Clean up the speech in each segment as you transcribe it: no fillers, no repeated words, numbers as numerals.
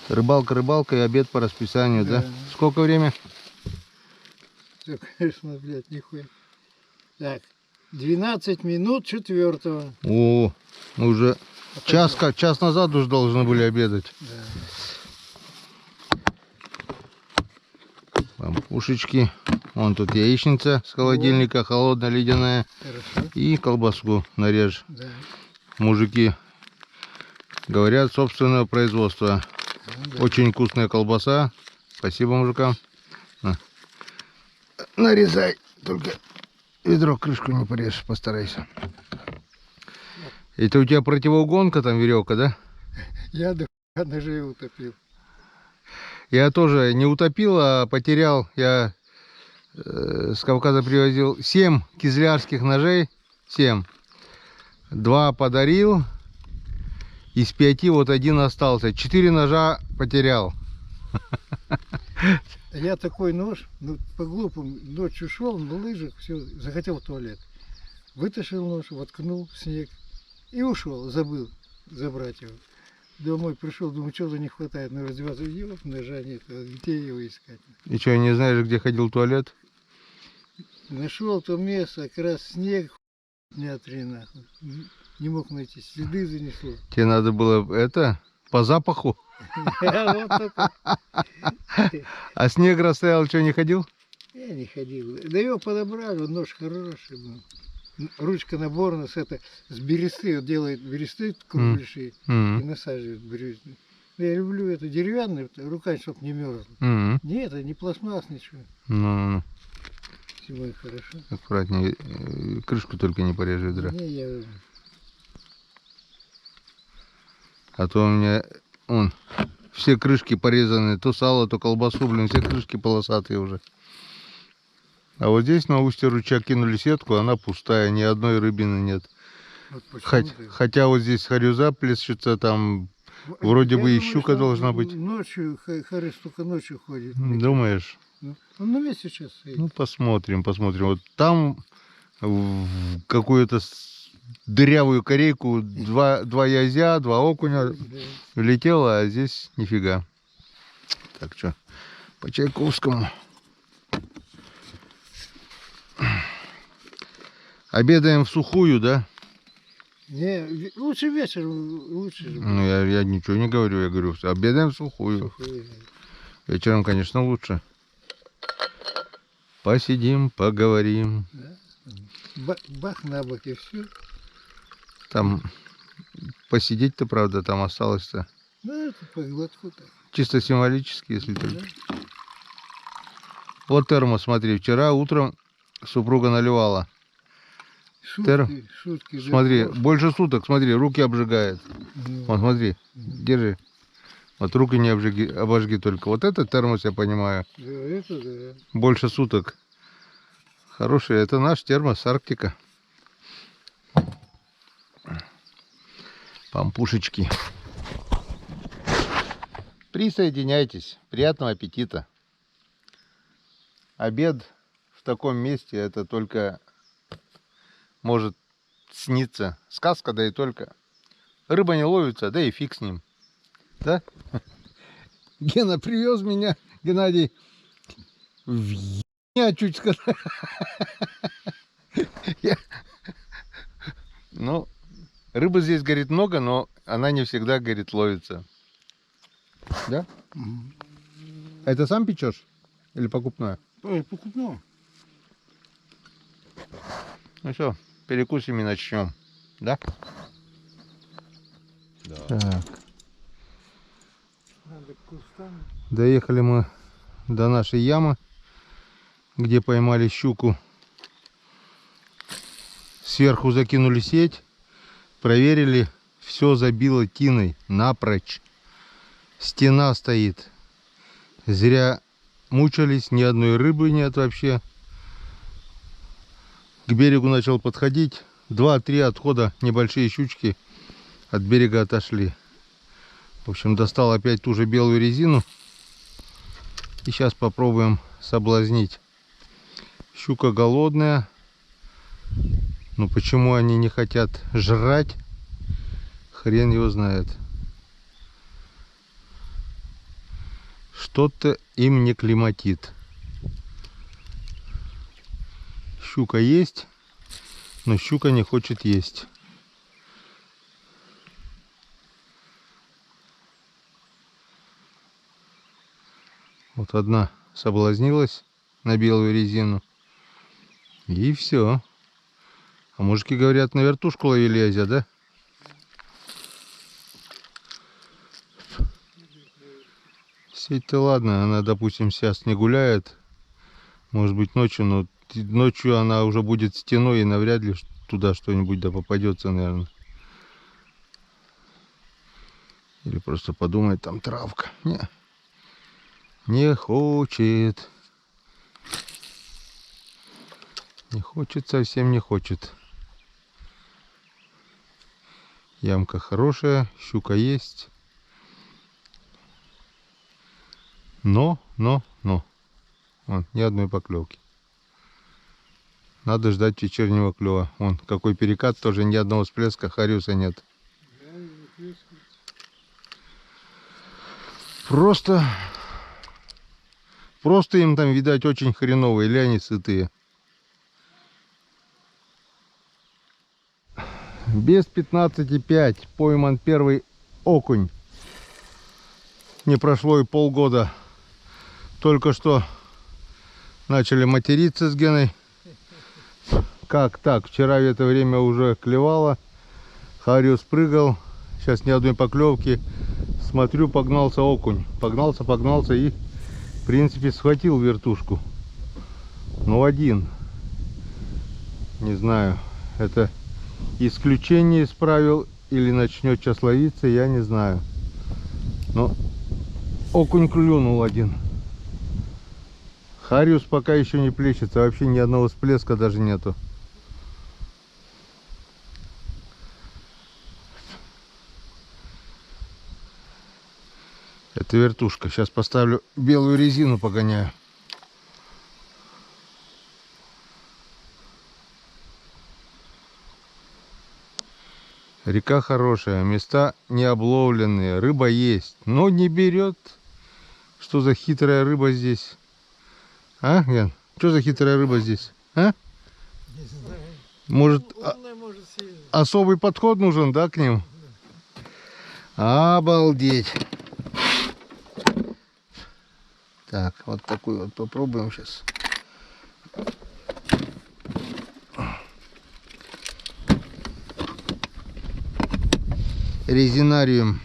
Рыбалка, рыбалка и обед по расписанию, да? Сколько время? Все, конечно, блядь, нихуя. Так, 12 минут 4-го. О, мы уже час назад уже должны были обедать. Да. Пампушечки. Вон тут яичница с холодильника, холодная, ледяная. Хорошо. И колбаску нарежь. Да. Мужики говорят, собственного производства. Ну, да. Очень вкусная колбаса. Спасибо мужикам. На. Нарезай. Только ведро крышку не порежь, постарайся. Это у тебя противоугонка, там веревка, да? Я до ножей утопил. Я тоже не утопил, а потерял. Я с Кавказа привозил 7 кизлярских ножей. 7. 2 подарил. Из 5 вот 1 остался. 4 ножа потерял. Я такой нож, ну по-глупому, ночью шел на лыжах, все, захотел в туалет. Вытащил нож, воткнул в снег и ушел, забыл забрать его. Домой пришел, думаю, что за не хватает, ну раздеваться, ёп, ножа нет, а где его искать? И что, не знаешь, где ходил в туалет? Нашел то место, как раз снег дня 3 нахуй. Не мог найти, следы занесло. Тебе надо было это, по запаху? Вот такой. А снег растаял, что, не ходил? Я не ходил. Да его подобрали, нож хороший был. Ручка наборная с бересты, вот делает бересты кругляши и насаживает бересты. Я люблю это деревянное, рука чтоб не мерзла. Нет, это не пластмасс, ничего. Ну, Всего хорошо. аккуратнее, крышку только не порежь ведра. Не, я... А то у меня, вон, все крышки порезаны, то сало, то колбасу, блин, все крышки полосатые уже. А вот здесь на устье ручья кинули сетку, она пустая, ни одной рыбины нет. Вот хотя вот здесь харюза плещется, там вроде бы и щука должна быть. Ночью, харюз только ночью ходит. Думаешь? Он на месте сейчас стоит. Ну, посмотрим, посмотрим. Вот там в какую-то дырявую корейку два язя, 2 окуня влетело, а здесь нифига. Так, что, по Чайковскому. Обедаем в сухую, да? Не, лучше вечером, лучше же. Ну, я ничего не говорю, я говорю, обедаем в сухую. Вечером, конечно, лучше. Посидим, поговорим. Да? Бах на бок и все. Там посидеть-то, правда, там осталось-то. Ну, это по глотку так. Чисто символически, если только. Да. Вот термос, смотри, вчера утром супруга наливала. Шутки. Смотри, да, больше суток, смотри, руки обжигает. ну, Вот смотри, держи. Вот руки не обожги только. Вот этот термос, я понимаю. Да, это да. Больше суток. Хороший, это наш термос, Арктика. Пампушечки. Присоединяйтесь. Приятного аппетита. Обед в таком месте, это только может сниться. Сказка, да и только. Рыба не ловится, да и фиг с ним. Да? Гена привез меня, Геннадий, в я чуть сказал. Ну, рыбы здесь, говорит, много, но она не всегда, говорит, ловится. Да? А это сам печешь? Или покупное? Покупно. Ну все, перекусим и начнем. Да? Да. Так. Надо к кустам. Доехали мы до нашей ямы, где поймали щуку. Сверху закинули сеть, проверили, все забило тиной напрочь. Стена стоит. Зря мучались, ни одной рыбы нет вообще. К берегу начал подходить. 2-3 отхода, небольшие щучки от берега отошли. В общем, достал опять ту же белую резину. И сейчас попробуем соблазнить. Щука голодная. Но почему они не хотят жрать, хрен его знает. Что-то им не климатит. Щука есть, но щука не хочет есть. Вот одна соблазнилась на белую резину. И все. А мужики говорят, на вертушку ловили язя, да? Сеть-то ладно, она, допустим, сейчас не гуляет. Может быть ночью, но ночью она уже будет стеной и навряд ли туда что-нибудь да попадется, наверное. Или просто подумает, там травка. Не хочет. Не хочет, совсем не хочет. Ямка хорошая, щука есть. Но. Вон, ни одной поклевки. Надо ждать вечернего клёва. Вон, какой перекат, тоже ни одного всплеска, хариуса нет. Просто им там, видать, очень хреново, или они сытые. Без 15,5 пойман первый окунь. Не прошло и полгода. Только что начали материться с Геной. Как так? Вчера в это время уже клевало. Хариус прыгал. Сейчас ни одной поклевки. Смотрю, погнался окунь. Погнался и, в принципе, схватил вертушку. Но один. Не знаю, это исключение из правил или начнет сейчас ловиться, я не знаю. Но окунь клюнул один. Хариус пока еще не плещется, вообще ни одного всплеска даже нету. Это вертушка. Сейчас поставлю белую резину, погоняю. Река хорошая, места не обловленные, рыба есть, но не берет. Что за хитрая рыба здесь? А, Ген? Что за хитрая рыба здесь? А? Не знаю. Может, Умная, может, сильная. особый подход нужен, да, к ним? Обалдеть. Так, вот такой вот попробуем сейчас. Резинариум.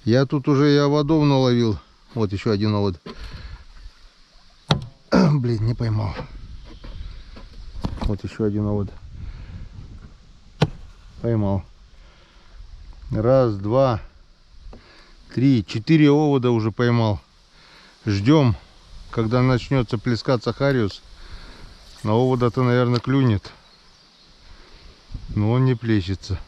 Я тут уже и оводов наловил. Вот еще один овод. Блин, не поймал. Вот еще один овод. Поймал. Раз, два, три, 4 овода уже поймал. Ждем, когда начнется плескаться хариус. На овода-то, наверное, клюнет. Но он не плещется.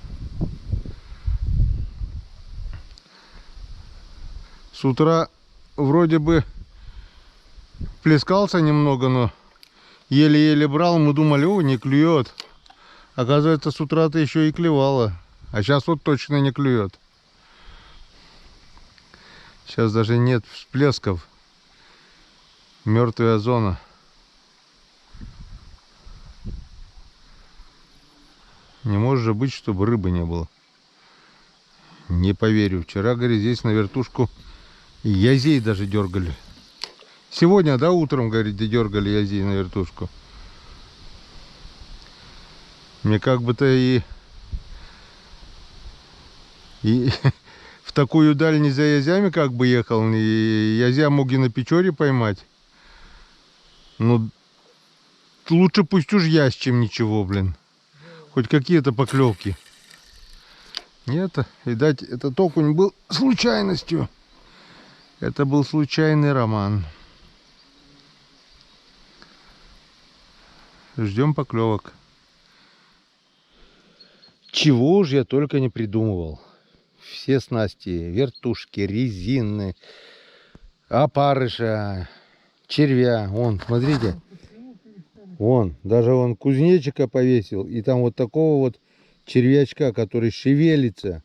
С утра вроде бы плескался немного, но еле-еле брал. Мы думали, о, не клюет. Оказывается, с утра-то еще и клевало. А сейчас вот точно не клюет. Сейчас даже нет всплесков. Мертвая зона. Не может же быть, чтобы рыбы не было. Не поверю. Вчера, говорит, здесь на вертушку язей даже дергали. Сегодня, да, утром, говорит, дергали язей на вертушку. Мне как бы-то и в такую даль не за язями как бы ехал. И язя мог и на Печоре поймать. Ну, лучше пусть уж ясь, чем ничего, блин. Хоть какие-то поклевки. Нет, видать, этот окунь был случайностью. Это был случайный роман. Ждем поклевок. Чего же я только не придумывал. Все снасти, вертушки, резины, опарыша, червя. Вон, смотрите. Вон, даже вон кузнечика повесил. И там вот такого вот червячка, который шевелится.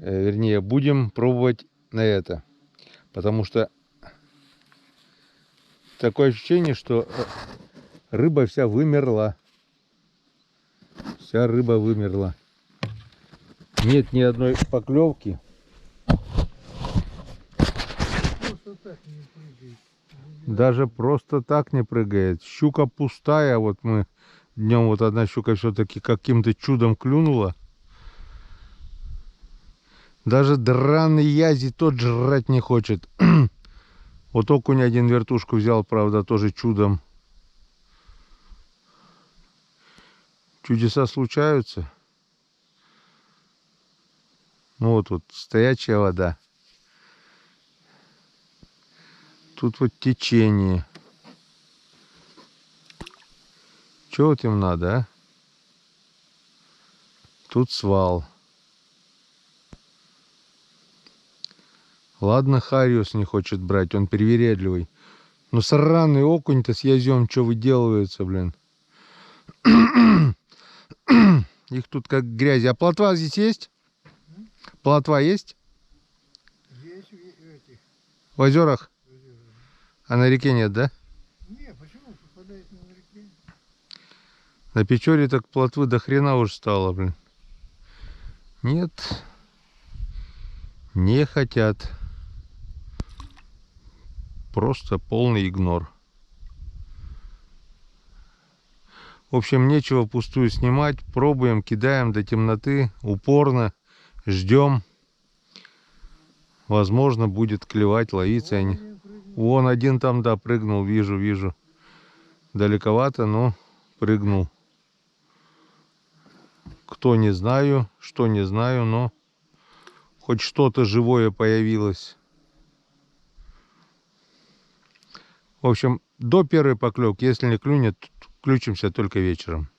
Вернее, будем пробовать на это. Потому что такое ощущение, что рыба вся вымерла. Вся рыба вымерла. Нет ни одной поклевки. Просто так не прыгает. Даже просто так не прыгает. Щука пустая. Вот мы днем, вот одна щука все-таки каким-то чудом клюнула. Даже драный язи тот жрать не хочет. Вот окунь один вертушку взял, правда, тоже чудом. Чудеса случаются. Ну вот стоячая вода. Тут вот течение. Чего вот им надо, а? Тут свал. Ладно, Хариус не хочет брать, он привередливый. Но сраный окунь-то с язем что выделывается, блин. Их тут как грязи. А плотва здесь есть? Плотва есть? Есть в этих. В озерах? А на реке нет, да? Не, почему попадает на реке? На Печоре так плотвы до хрена уж стало, блин. Нет. Не хотят. Просто полный игнор. В общем, нечего впустую снимать. Пробуем, кидаем до темноты. Упорно. Ждем. Возможно, будет клевать, ловиться. Они. Вон один там, да, прыгнул. Вижу. Далековато, но прыгнул. Кто, не знаю. Что, не знаю, но хоть что-то живое появилось. В общем, до первой поклевки, если не клюнет, включимся только вечером.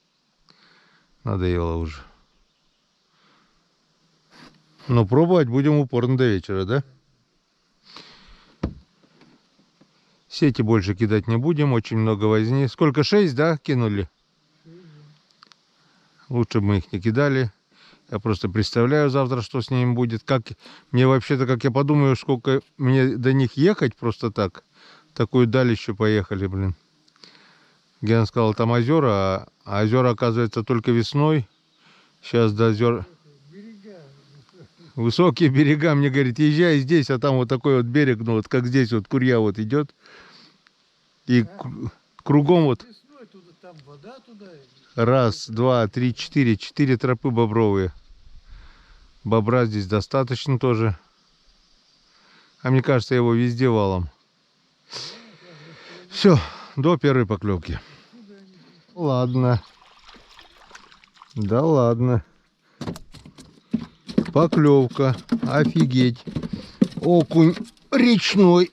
Надоело уже. Но пробовать будем упорно до вечера, да? Сети больше кидать не будем, очень много возни. Сколько, 6, да, кинули? Лучше бы мы их не кидали. Я просто представляю завтра, что с ними будет. Как мне вообще-то, как я подумаю, сколько мне до них ехать просто так. Такую даль еще поехали, блин. Ген сказал, там озера, а озера, оказывается, только весной. Сейчас до озер... Берега. Высокие берега, мне говорит, езжай здесь, а там вот такой вот берег, ну вот как здесь вот Курья вот идет. И кругом вот Весной туда, там вода туда. раз, два, три, четыре тропы бобровые. Бобра здесь достаточно тоже. А мне кажется, его везде валом. Все, до первой поклевки. Ладно. Да ладно. Поклевка. Офигеть. Окунь речной.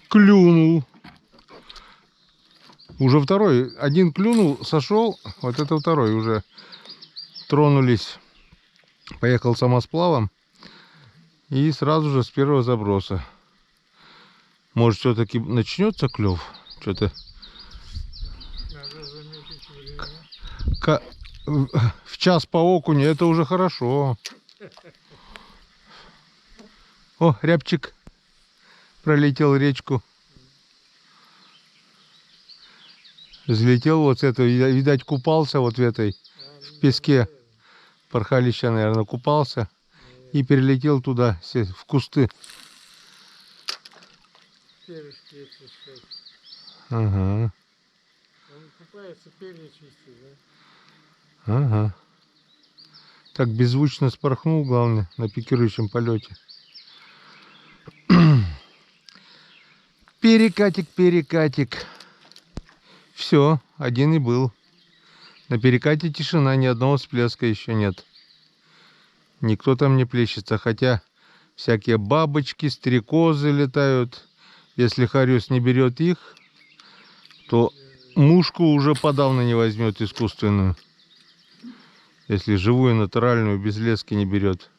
Клюнул. Уже второй. Один клюнул, сошел. Вот это второй уже. Тронулись. Поехал самосплавом. И сразу же с первого заброса. Может, все-таки начнется клев? Что-то... Надо заметить время. В час по окуню это уже хорошо. О, рябчик пролетел речку. Взлетел вот с этого, видать, купался вот в этой, в песке. Порхалища, наверное, купался. И перелетел туда, в кусты. Перышки эти сейчас. Ага. Он купается, перья чистит, да? Ага. Так беззвучно спорхнул, главное, на пикирующем полете. Перекатик. Все, один и был. На перекате тишина, ни одного всплеска еще нет. Никто там не плещется, хотя всякие бабочки, стрекозы летают. Если Хариус не берет их, то мушку уже подавно не возьмет искусственную. Если живую, натуральную, без лески не берет.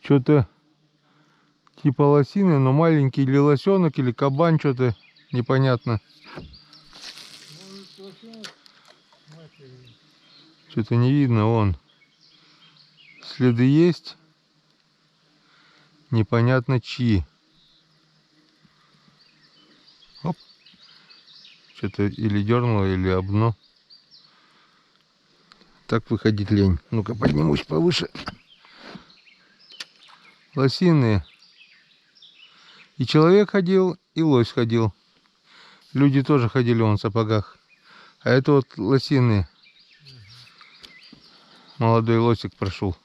Что-то типа лосины, но маленький или лосенок, или кабан, что-то непонятно. Что-то не видно, вон. Следы есть. Непонятно чьи. Оп. Что-то или дернуло, или обно. Так выходить лень. Ну-ка поднимусь повыше. Лосиные. И человек ходил, и лось ходил. Люди тоже ходили вон в сапогах. А это вот лосиные. Молодой лосик прошел.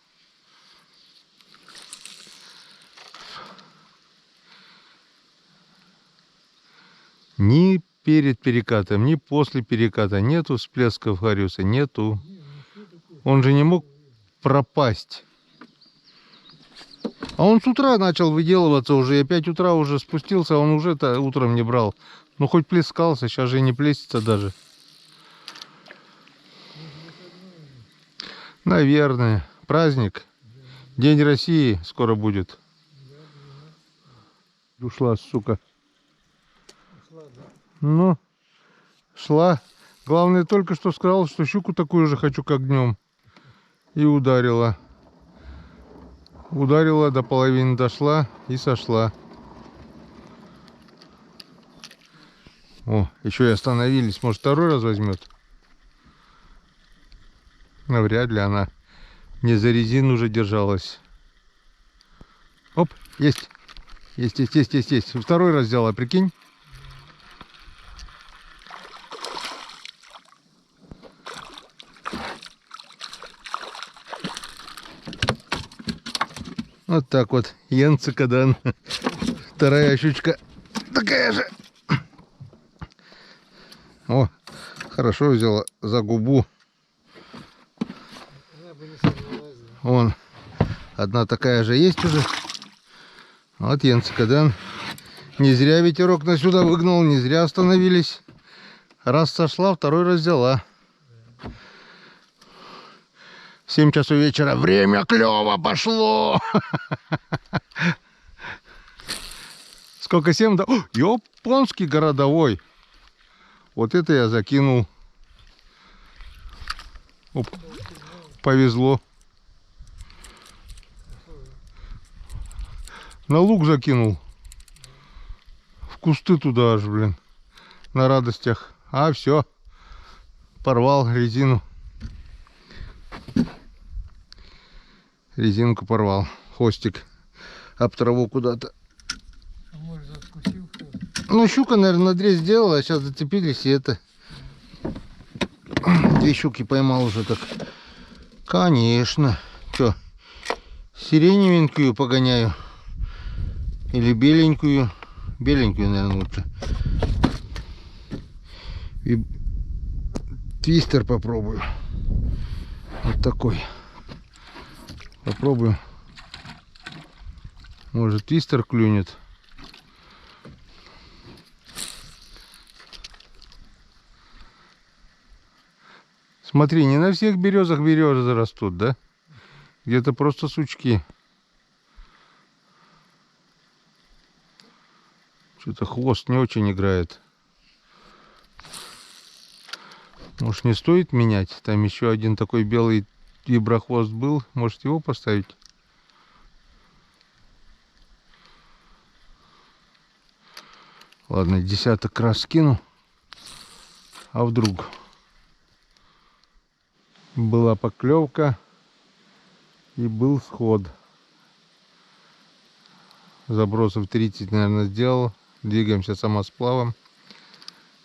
Ни перед перекатом, ни после переката нету всплесков хариуса, нету. Он же не мог пропасть. А он с утра начал выделываться уже, и 5 утра уже спустился, он уже-то утром не брал. Ну хоть плескался, сейчас же и не плестится даже. Наверное. Праздник. День России скоро будет. Ушла, сука. Ну, шла. Главное, только что сказал, что щуку такую же хочу, как днем. И ударила. Ударила, до половины дошла и сошла. О, еще и остановились. Может, второй раз возьмет? Навряд ли она не за резину уже держалась. Оп, есть. Есть. Второй раз взяла, прикинь. Вот так вот. Янцикадан. Вторая щучка такая же. О, хорошо взяла за губу. Вон. Одна такая же есть уже. Вот янцикадан. Не зря ветерок на сюда выгнал, не зря остановились. Раз сошла, второй раз взяла. 7 часов вечера. Время клёво пошло. Сколько 7? Да? О, японский городовой. Вот это я закинул. Оп. Повезло. На луг закинул. В кусты туда аж, блин. На радостях. А, все. Порвал резину. Резинку порвал. Хвостик об траву куда-то. А может, откусил? Ну, щука, наверное, надрез сделала, а сейчас зацепились, и это. 2 щуки поймал уже так. Конечно. Что, сиреневенькую погоняю? Или беленькую? Беленькую, наверное, лучше. И твистер попробую. Вот такой. Попробую. Может, твистер клюнет. Смотри, не на всех березах березы растут, да? Где-то просто сучки. Что-то хвост не очень играет. Может, не стоит менять? Там еще один такой белый виброхвост был. Может, его поставить? Ладно, десяток раз скину. А вдруг? Была поклевка и был сход. Забросов 30, наверное, сделал. Двигаемся самосплавом.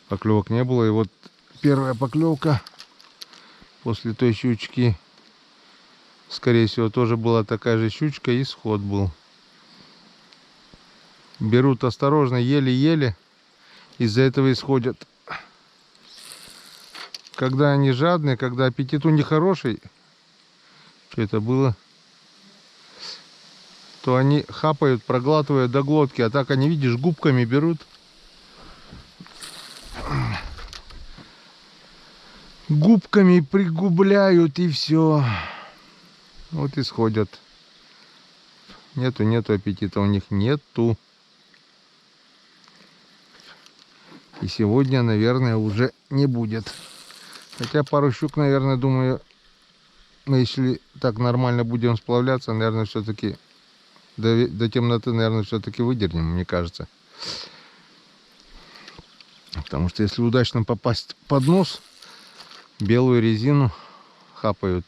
Поклевок не было. И вот первая поклевка после той щучки. Скорее всего, тоже была такая же щучка, и сход был. Берут осторожно, еле-еле. Из-за этого исходят. Когда они жадные, когда аппетит у них хороший, что это было, то они хапают, проглатывают до глотки. А так они, видишь, губками берут. Губками пригубляют, и все. Вот и сходят. Нету аппетита у них, нету. И сегодня, наверное, уже не будет. Хотя пару щук, наверное, думаю, мы если так нормально будем сплавляться, наверное, все-таки до темноты, наверное, все-таки выдернем, мне кажется. Потому что если удачно попасть под нос, белую резину хапают.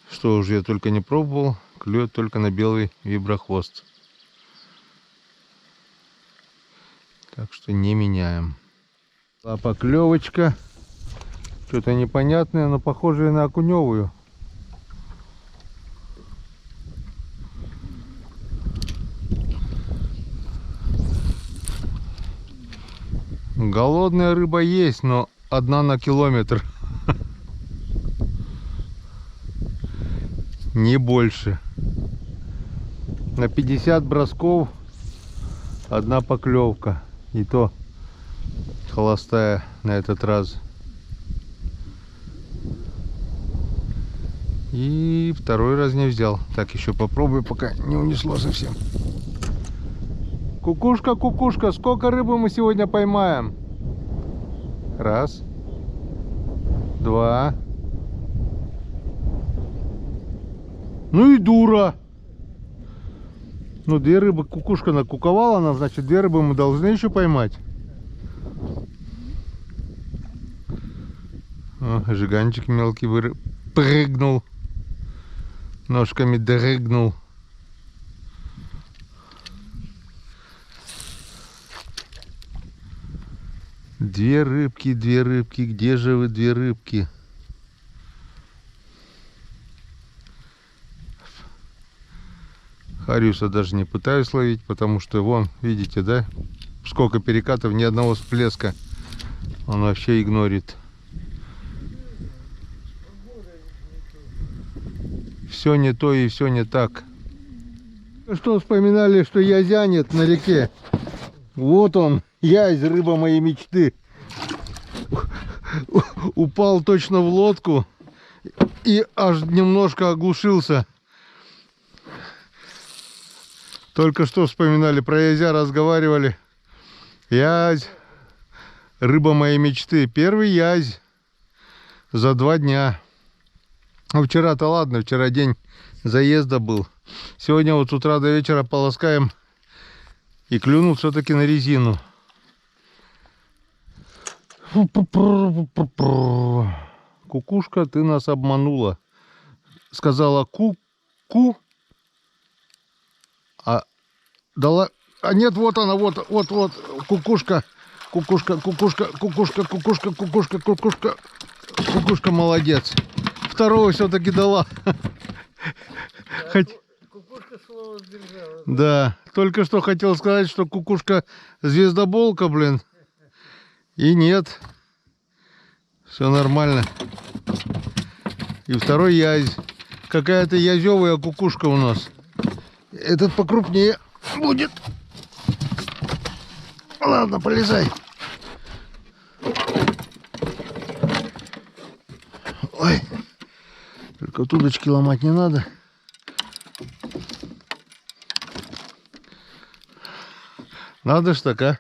Что уже я только не пробовал, клюет только на белый виброхвост. Так что не меняем. Поклевочка. Что-то непонятное, но похожее на окуневую. Голодная рыба есть, но одна на километр. Не больше. На 50 бросков одна поклевка. И то холостая на этот раз. И второй раз не взял. Так, еще попробую, пока не унесло совсем. Кукушка, кукушка, сколько рыбы мы сегодня поймаем? Раз. Два. Ну и дура. Ну, две рыбы кукушка накуковала нам, значит, две рыбы мы должны еще поймать. О, жиганчик мелкий прыгнул. Ножками дрыгнул. Две рыбки, где же вы, две рыбки? Хариуса даже не пытаюсь ловить, потому что вон, видите, да? Сколько перекатов, ни одного всплеска. Он вообще игнорит. Все не то и все не так. Что вспоминали, что язя нет на реке? Вот он, язь, рыба моей мечты. Упал точно в лодку и аж немножко оглушился. Только что вспоминали про язя, разговаривали. Язь, рыба моей мечты. Первый язь за 2 дня. А вчера-то ладно, вчера день заезда был. Сегодня вот с утра до вечера полоскаем. И клюнул все-таки на резину. Кукушка, ты нас обманула. Сказала ку-ку. А дала... А нет, вот она, вот, кукушка. Кукушка, молодец. Второго все-таки дала. Кукушка слово сдержала. Да, только что хотел сказать, что кукушка звездоболка, блин. И нет. Все нормально. И второй язь. Какая-то язевая кукушка у нас. Этот покрупнее будет. Ладно, полезай. Ой. Только удочки ломать не надо. Надо ж так, а?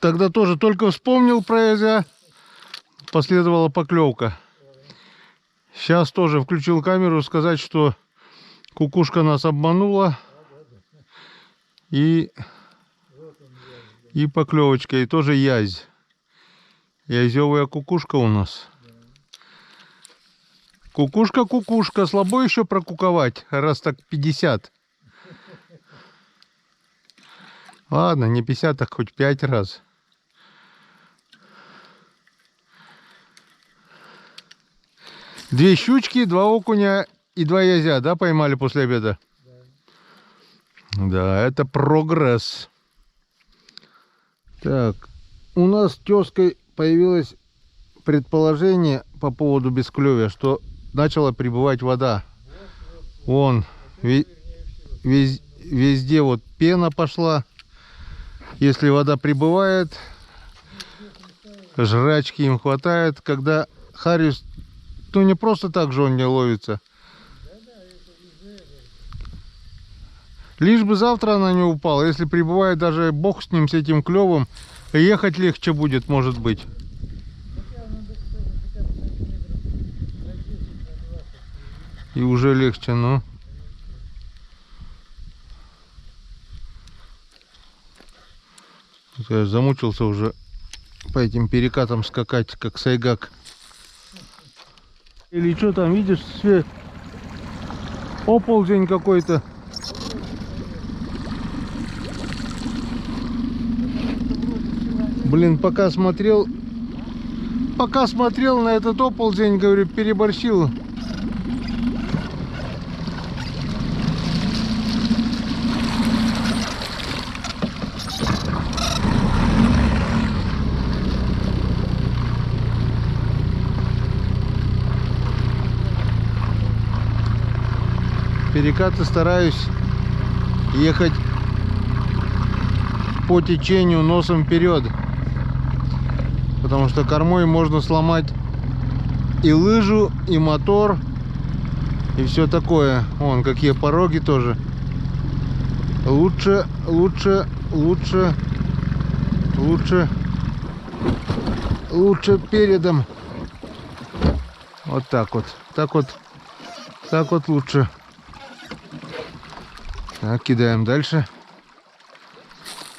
Тогда тоже только вспомнил про язя. Последовала поклевка. Сейчас тоже включил камеру, сказать, что кукушка нас обманула. И поклевочка, и тоже язь. Язевая кукушка у нас. Кукушка, кукушка, слабо еще прокуковать, раз так 50. Ладно, не 50, так хоть 5 раз. Две щучки, 2 окуня и 2 язя, да, поймали после обеда? Да, это прогресс. Так, у нас с тезкой появилось предположение по поводу бесклевия, что начала прибывать вода. Вон, везде вот пена пошла. Если вода прибывает, жрачки им хватает. Когда хариус, ну не просто так же он не ловится. Лишь бы завтра она не упала. Если прибывает, даже бог с ним, с этим клевом, Ехать легче будет, может быть. И уже легче, ну. Я замучился уже по этим перекатам скакать, как сайгак. Или что там, видишь, свет? Оползень какой-то. Блин, пока смотрел на этот оползень, говорю, переборщил. Перекаты стараюсь ехать по течению носом вперед, потому что кормой можно сломать и лыжу, и мотор, и все такое. Вон какие пороги тоже. Лучше передом. Вот так вот. Так вот лучше. Так, кидаем дальше.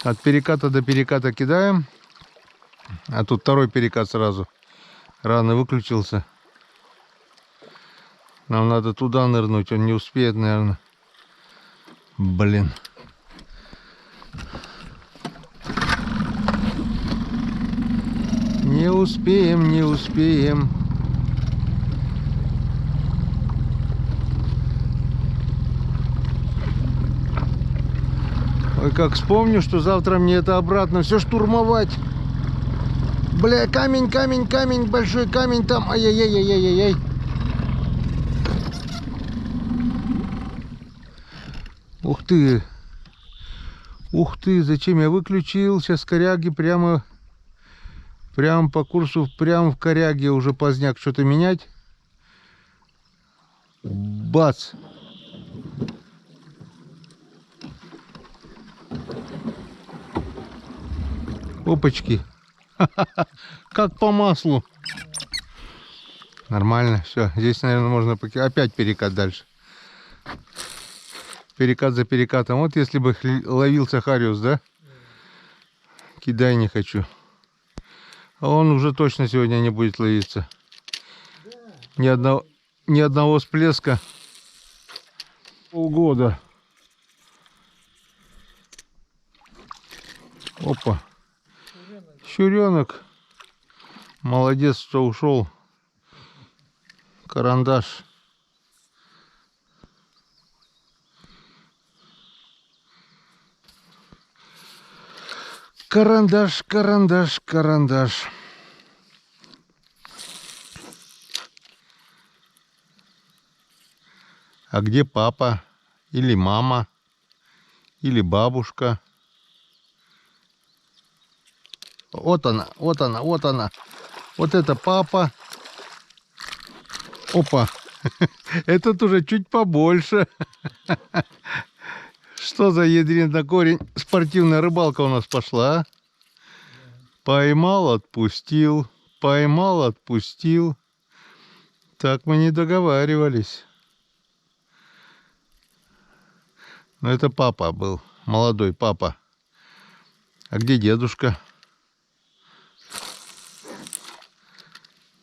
От переката до переката кидаем. А тут второй перекат сразу. Рано выключился. Нам надо туда нырнуть. Он не успеет, наверное. Блин. Не успеем. Ой, как вспомню, что завтра мне это обратно все штурмовать. Бля, камень, большой камень там. Ай-яй-яй-яй-яй-яй. Ух ты, зачем я выключил? Сейчас коряги прямо по курсу, прямо в коряге уже поздняк что-то менять. Бац! Опачки. Как по маслу. Нормально, все. Здесь, наверное, можно опять перекат дальше. Перекат за перекатом. Вот если бы ловился хариус, да? Кидай не хочу. А он уже точно сегодня не будет ловиться. Ни одного всплеска. Полгода. Опа. Щуренок. Молодец, что ушел. Карандаш. Карандаш. А где папа? Или мама? Или бабушка? Вот она. Вот это папа. Опа. Этот уже чуть побольше. Что за ядрин на корень? Спортивная рыбалка у нас пошла. Поймал, отпустил. Так мы не договаривались. Но это папа был. Молодой папа. А где дедушка?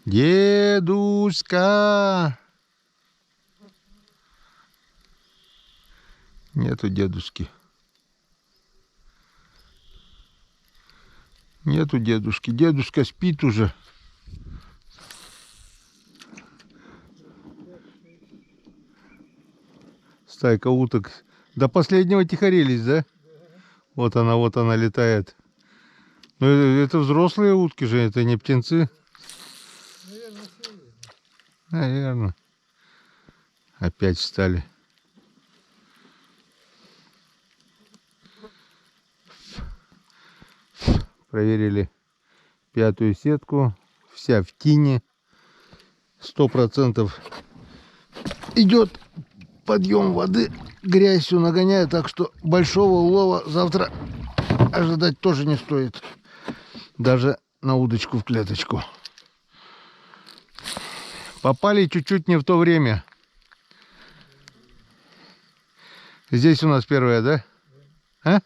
Дедушка! Нету дедушки. Нету дедушки. Дедушка спит уже. Стайка уток. До последнего тихорились, да? Вот она летает. Но это взрослые утки же, это не птенцы. Наверное. Опять встали. Проверили 5-ю сетку. Вся в тине. 100% идет подъем воды. Грязь все нагоняет, так что большого улова завтра ожидать тоже не стоит. Даже на удочку в клеточку. Попали чуть-чуть не в то время. Здесь у нас первая, да? А?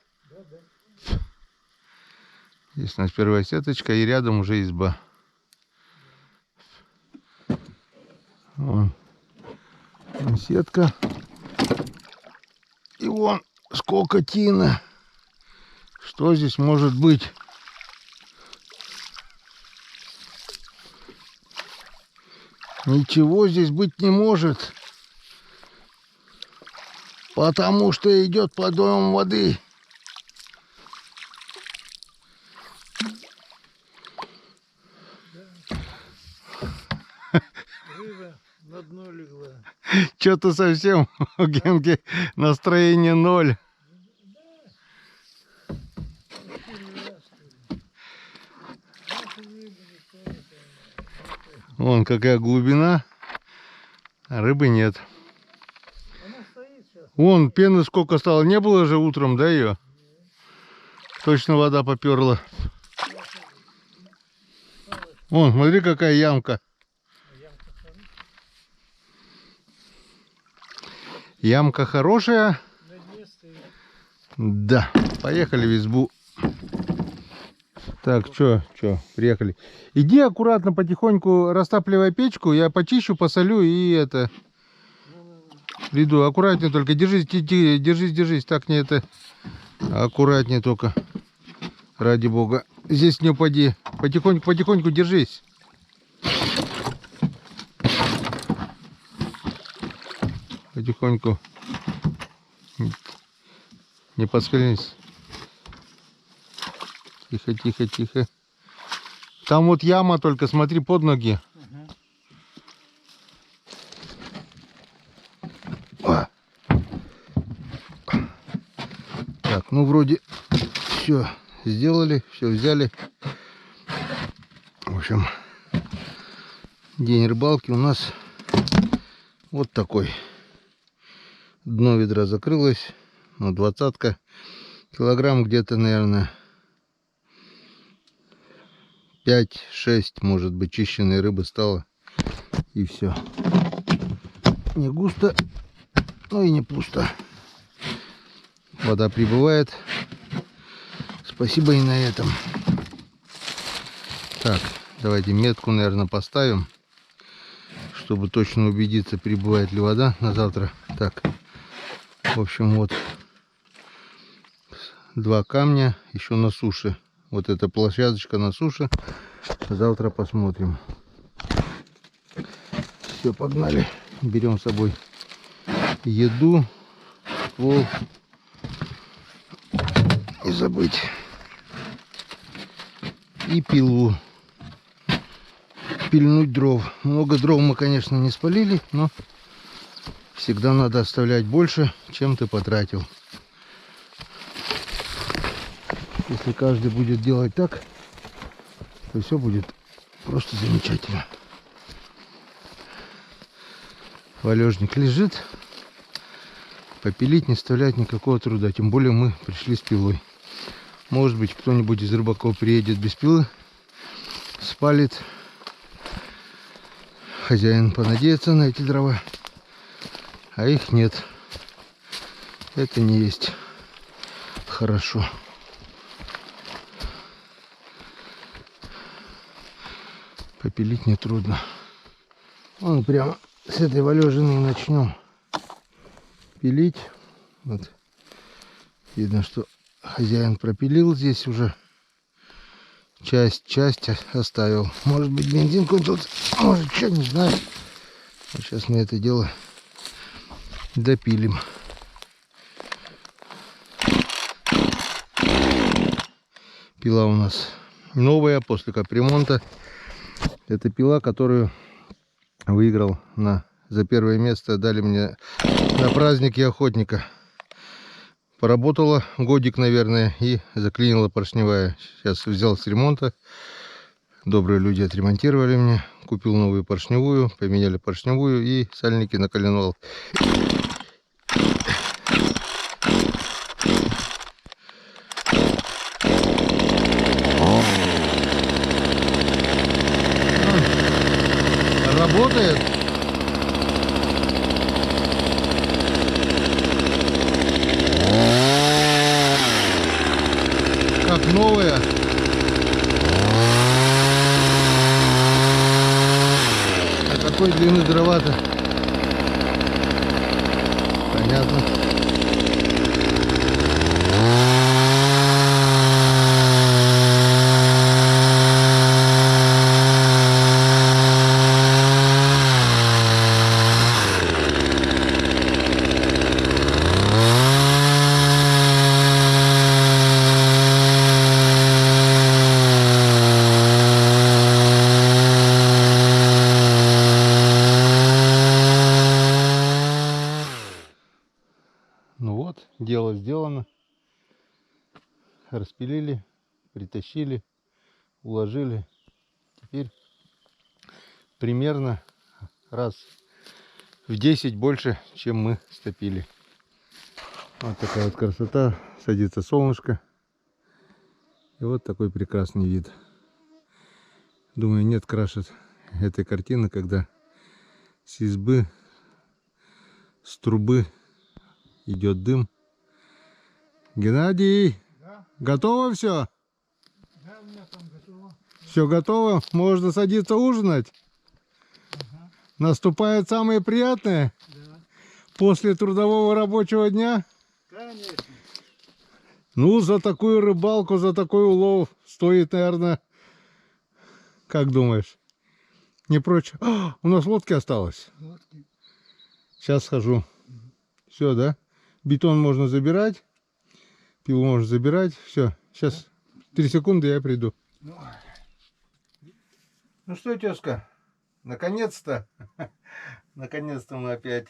Здесь у нас первая сеточка, и рядом уже изба. Вон сетка. И вон сколько тина. Что здесь может быть? Ничего здесь быть не может. Потому что идет подъем воды. Рыба на дно легла. Что-то совсем у Генки настроение ноль. Вон какая глубина, а рыбы нет. Вон пены сколько стало. Не было же утром, да, ее? Точно вода поперла. Вон, смотри, какая ямка. Ямка хорошая. Да, поехали в избу. Так, что, приехали. Иди аккуратно, потихоньку растапливай печку. Я почищу, посолю и это... Приду, аккуратнее только. Держись. Так не это... Аккуратнее только. Ради бога. Здесь не упади. Потихоньку держись. Потихоньку. Не поскользнись. Тихо. Там вот яма, только смотри под ноги. Так, ну вроде все сделали, все взяли. В общем, день рыбалки у нас вот такой. Дно ведра закрылось, ну, 20-ка. Килограмм где-то, наверное, 5-6, может быть, чищенной рыбы стало. И все. Не густо, но и не пусто. Вода прибывает. Спасибо и на этом. Так, давайте метку, наверное, поставим, чтобы точно убедиться, прибывает ли вода на завтра. Так, в общем, вот 2 камня еще на суше. Вот эта площадочка на суше. Завтра посмотрим. Все, погнали. Берем с собой еду, ствол. Не забыть. И пилу. Пильнуть дров. Много дров мы, конечно, не спалили, но всегда надо оставлять больше, чем ты потратил. Если каждый будет делать так, то все будет просто замечательно. Валежник лежит. Попилить не составляет никакого труда. Тем более мы пришли с пилой. Может быть, кто-нибудь из рыбаков приедет без пилы, спалит. Хозяин понадеется на эти дрова, а их нет. Это не есть хорошо. Попилить нетрудно. Вон прямо с этой валежины начнем пилить. Вот. Видно, что хозяин пропилил здесь уже. Часть оставил. Может быть, бензин кончился, может, что, не знаю. Вот сейчас мы это дело допилим. Пила у нас новая после капремонта. Это пила, которую выиграл за первое место. Дали мне на празднике охотника. Поработала годик, наверное, и заклинила поршневая. Сейчас взял с ремонта. Добрые люди отремонтировали мне. Купил новую поршневую, поменяли поршневую и сальники на коленвал. как новая. А какой длины дрова-то? Понятно. Ну вот, дело сделано. Распилили, притащили, уложили. Теперь примерно раз в 10 больше, чем мы стопили. Вот такая вот красота. Садится солнышко. И вот такой прекрасный вид. Думаю, нет краше этой картины, когда с избы, с трубы идет дым. Геннадий, Да, готово все? да, у меня там готово. Все готово? Можно садиться ужинать? Ага, Наступает самое приятное да. после трудового рабочего дня. Конечно. Ну, за такую рыбалку, за такой улов стоит, наверное, как думаешь, не прочь? А, у нас лодки осталось. Вот. Сейчас схожу. Все, да? Бетон можно забирать, пилу можно забирать. Все, сейчас 3 секунды, я приду. Ну что, тезка, наконец-то, наконец-то мы опять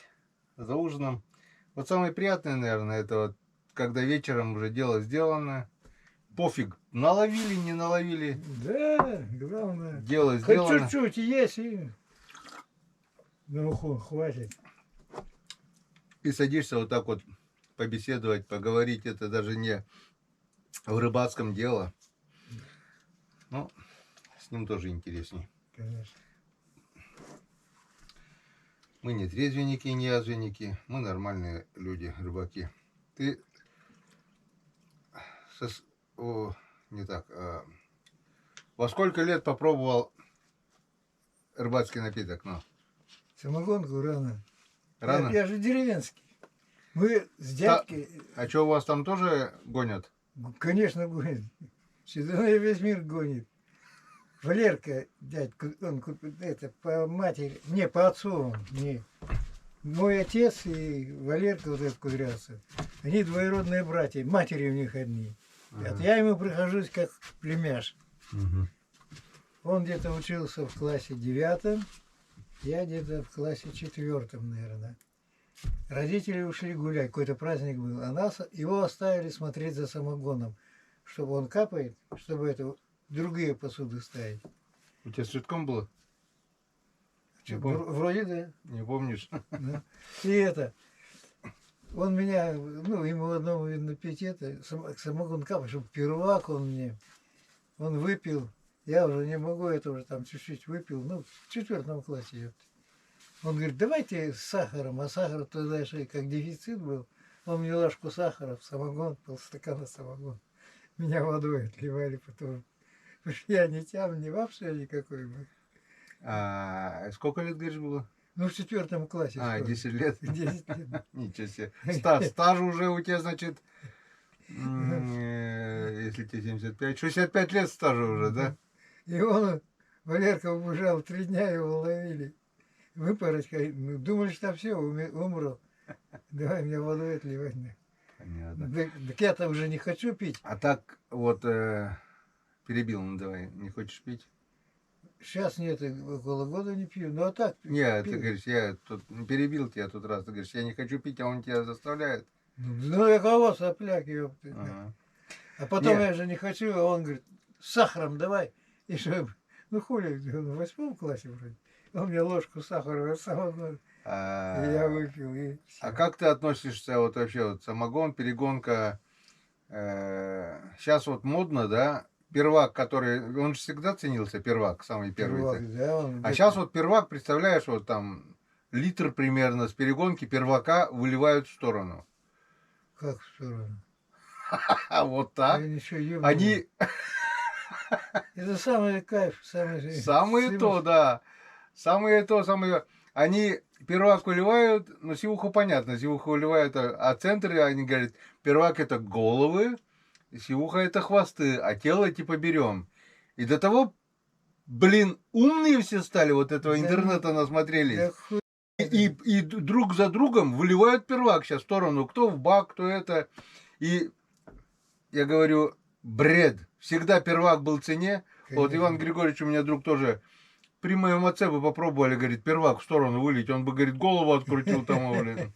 за ужином. Вот самое приятное, наверное, это вот, когда вечером уже дело сделано. Пофиг, наловили, не наловили. Да, главное. Дело Хоть сделано. чуть-чуть есть и... Ну, хватит. И садишься вот так вот побеседовать, поговорить. Это даже не в рыбацком дело. Ну, с ним тоже интересней. Конечно. Мы не трезвенники, не язвенники. Мы нормальные люди, рыбаки. Ты... не так. Во сколько лет попробовал рыбацкий напиток? Ну, Самогонку рано. рано? Я же деревенский. Мы с дядькой... А что, у вас там тоже гонят? Конечно, гонит. Сюда весь мир гонит. Валерка, дядька, он это по матери, не по отцу он, не. Мой отец и Валерка вот этот Кудрявцев, они двоюродные братья, матери у них одни. Ага. Я ему прихожусь как племяш. Угу. Он где-то учился в классе 9, я где-то в классе 4, наверное. Родители ушли гулять, какой-то праздник был, а нас, его оставили смотреть за самогоном, чтобы он капает, чтобы это другие посуды ставить. У тебя с цветком было? Не помню. Вроде да. Не помнишь? Да. И это, он меня, ну, ему одному, видно, пить это, самогон капает, чтобы первак он мне, он выпил, я уже не могу, это уже там чуть-чуть выпил, ну, в 4 классе. Ёпта. Он говорит, давайте с сахаром, а сахар тогда еще как дефицит был, он мне ложку сахара в самогон, полстакана самогон, меня водой отливали потом, потому что я не тям, не вообще никакой был. А сколько лет, говоришь, было? Ну, в 4 классе. А, 10 лет. 10 лет. Ничего себе. Стаж уже у тебя, значит, если тебе 75, 65 лет стажа уже, да? И он, Валерка, убежал, 3 дня его ловили. Выпороть, ну, думали, что все, умру. Давай мне водой отливать. Понятно. Так я-то уже не хочу пить. А так вот перебил, ну давай, не хочешь пить? Сейчас нет, около года не пью. Ну а так. Нет, пил. ты говоришь, я тут перебил тебя тут раз, ты говоришь, я не хочу пить, а он тебя заставляет. Ну я кого сопляк, ёпта. Ага. А потом Нет. я же не хочу, а он говорит, с сахаром давай. И что, ну хули, он в 8 классе вроде. Он мне ложку сахара, самогон. И я выпил. И всё. А как ты относишься вот вообще, вот самогон, перегонка? Сейчас вот модно, да? Первак, который, он же всегда ценился, первак, самый первый. Первак, да, он А сейчас вот первак, представляешь, вот там литр примерно с перегонки первака выливают в сторону. Как в сторону? А вот А так. еще юмор. Они Это самый кайф, самый... самые то, да. Самые то, самые... Они первак выливают, ну, сивуху понятно, сивуху выливают, а центры, они говорят, первак это головы, сивуха это хвосты, а тело типа берем. И до того, блин, умные все стали, вот этого Да интернета насмотрелись. Да хуй. И друг за другом выливают первак сейчас в сторону, кто в бак, кто это. И я говорю, бред. Всегда первак был в цене. Вот Конечно. Иван Григорьевич, у меня друг тоже, при моем отце бы попробовали, говорит, первак в сторону вылить. Он бы, говорит, голову открутил тому, блин.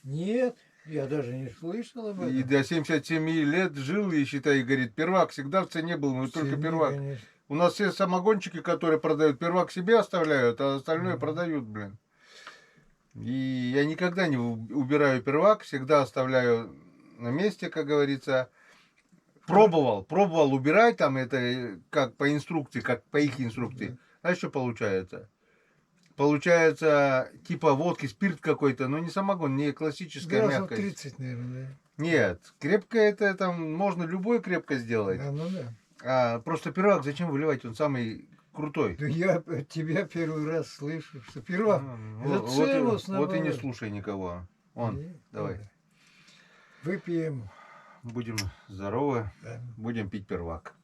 Нет, я даже не слышал об И этом. до 77 лет жил, и считай, говорит, первак всегда в цене был, но только Цене, первак. конечно. У нас все самогончики, которые продают, первак себе оставляют, а остальное Мгм. продают, блин. И я никогда не убираю первак, всегда оставляю на месте, как говорится. Пробовал убирать там это как по инструкции, как по их инструкции. А что получается? Получается типа водки, спирт какой-то, но не самогон, не классическая Градусов мягкость. 30, наверное, Нет, крепкое это там можно любой крепко да? сделать. Да, ну да. А просто пирог зачем выливать? Он самый крутой. Да я от тебя первый раз слышу, что пирог. Это Вот, цимус, вот и не наоборот. слушай никого. Он, Не, давай. ладно. Выпьем. Будем здоровы, Да, будем пить первак.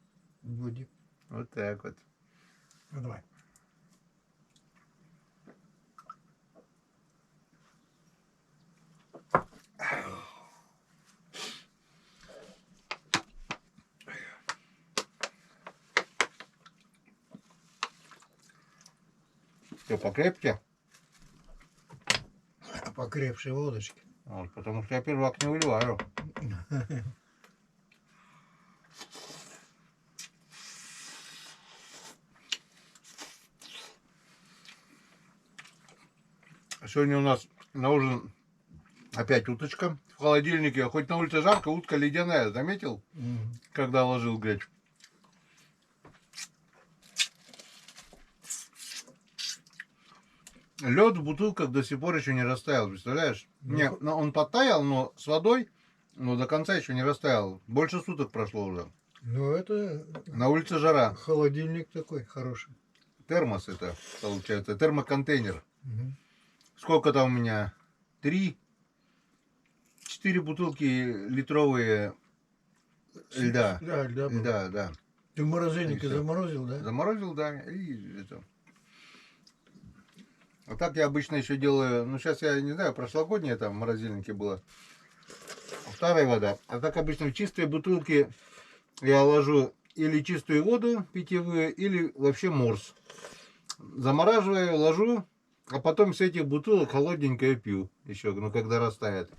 будем. Вот так вот. Ну, давай. Все покрепче. Покрепшей водочки. Вот, потому что я первак не выливаю. Сегодня у нас на ужин опять уточка в холодильнике. Хоть на улице жарко, утка ледяная. Заметил, Мгм. когда ложил гречку? Лед в бутылках до сих пор еще не растаял, представляешь? Ну, Не, ну, он подтаял, но с водой, но до конца еще не растаял. Больше суток прошло уже. Ну, это На улице жара. холодильник такой хороший. Термос это, получается, термоконтейнер. Мгм. Сколько там у меня? 4 бутылки литровые льда. Да, льда было. Да, да. Ты в морозильнике И всё. заморозил, да? Заморозил, да, и это. А так я обычно еще делаю, ну сейчас я не знаю, прошлогоднее там в морозильнике было. Старая вода. А так обычно в чистые бутылки я ложу или чистую воду питьевую, или вообще морс. Замораживаю, ложу, а потом с этих бутылок холодненькое пью еще, ну когда растает.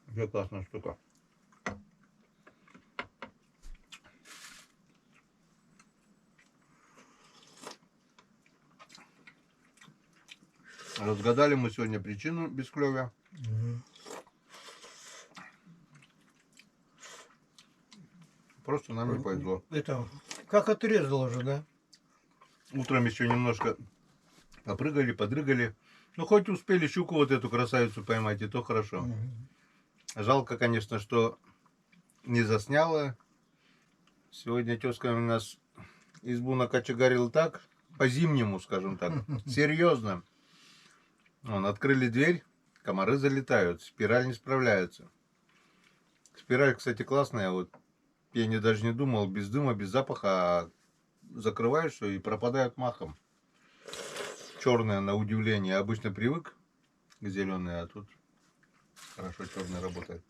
Вообще классная штука. Разгадали мы сегодня причину бесклёвия. Мгм. Просто нам не повезло. Это, как отрезало же, да? Утром еще немножко попрыгали, подрыгали. Ну, хоть успели щуку вот эту красавицу поймать, и то хорошо. Мгм. Жалко, конечно, что не засняла. Сегодня тезка у нас избу накочегарил так, по-зимнему, скажем так. Серьезно. Вон, открыли дверь, комары залетают, спираль не справляется. Спираль, кстати, классная. Вот я даже не думал, без дыма, без запаха, а закрываешь все и пропадают махом. Черная на удивление. Я обычно привык к зеленой, а тут хорошо черная работает.